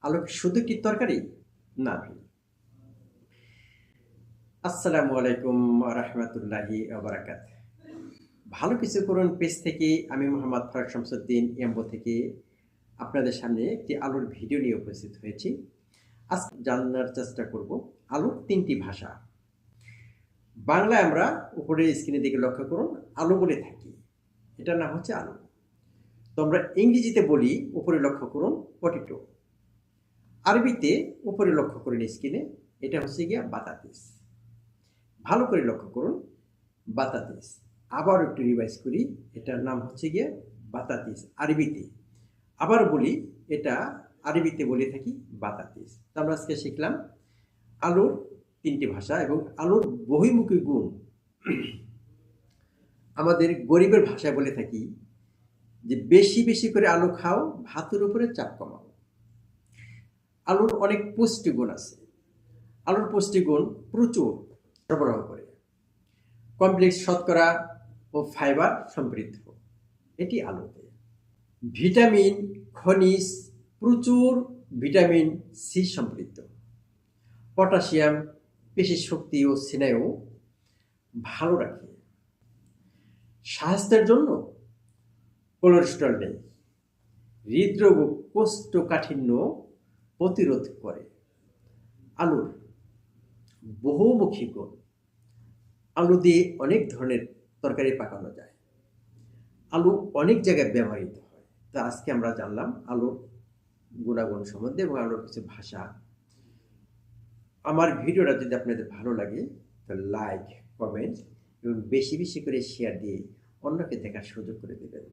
আলু কি শুধু কি তরকারি? না ভাই। আসসালামু আলাইকুম রহমতুল্লাহি বারাকাত। ভালো কিছু করুন পেজ থেকে আমি মোহাম্মদ ফারুক শামসুদ্দিন এমবো থেকে আপনাদের সামনে একটি আলুর ভিডিও নিয়ে উপস্থিত হয়েছি। আজ জানার চেষ্টা করব আলুর তিনটি ভাষা। বাংলায় আমরা উপরে স্ক্রিনের দিকে লক্ষ্য করুন আলু বলে থাকি, এটার নাম হচ্ছে আলু। তো আমরা ইংরেজিতে বলি, উপরে লক্ষ্য করুন পটেটো। আরবিতে উপরে লক্ষ্য করুন স্ক্রিনে, এটা হচ্ছে গিয়া বাতাতিস। ভালো করে লক্ষ্য করুন বাতাতিস। আবার একটু রিভাইজ করি, এটার নাম হচ্ছে গিয়ে বাতাতিস আরবিতে। আবার বলি, এটা আরবিতে বলে থাকি বাতাতিস। তো আমরা আজকে শিখলাম আলুর তিনটি ভাষা এবং আলুর বহুমুখী গুণ। আমাদের গরিবের ভাষায় বলে থাকি যে বেশি বেশি করে আলু খাও, ভাতের উপরে চাপ কমাও। আলুর অনেক পুষ্টিগুণ আছে। আলুর পুষ্টিগুণ প্রচুর সরবরাহ করে, কমপ্লেক্স শর্করা ও ফাইবার সমৃদ্ধ। এটি আলুতে ভিটামিন, খনিজ, প্রচুর ভিটামিন সি সমৃদ্ধ। পটাশিয়াম পেশি শক্তি ও স্নায়ু ভালো রাখে। স্বাস্থ্যের জন্য কোলেস্টেরল নেই। হৃদরোগ ও কোষ্ঠকাঠিন্য প্রতিরোধ করে। আলুর বহুমুখী গুণ। আলু দিয়ে অনেক ধরনের তরকারি পাকানো যায়। আলু অনেক জায়গায় ব্যবহৃত হয়। তো আজকে আমরা জানলাম আলুর গুণাগুণ সম্বন্ধে এবং আলুর কিছু ভাষা। আমার ভিডিওটা যদি আপনাদের ভালো লাগে তো লাইক, কমেন্ট এবং বেশি বেশি করে শেয়ার দিয়ে অন্যকে দেখার সুযোগ করে দেবেন।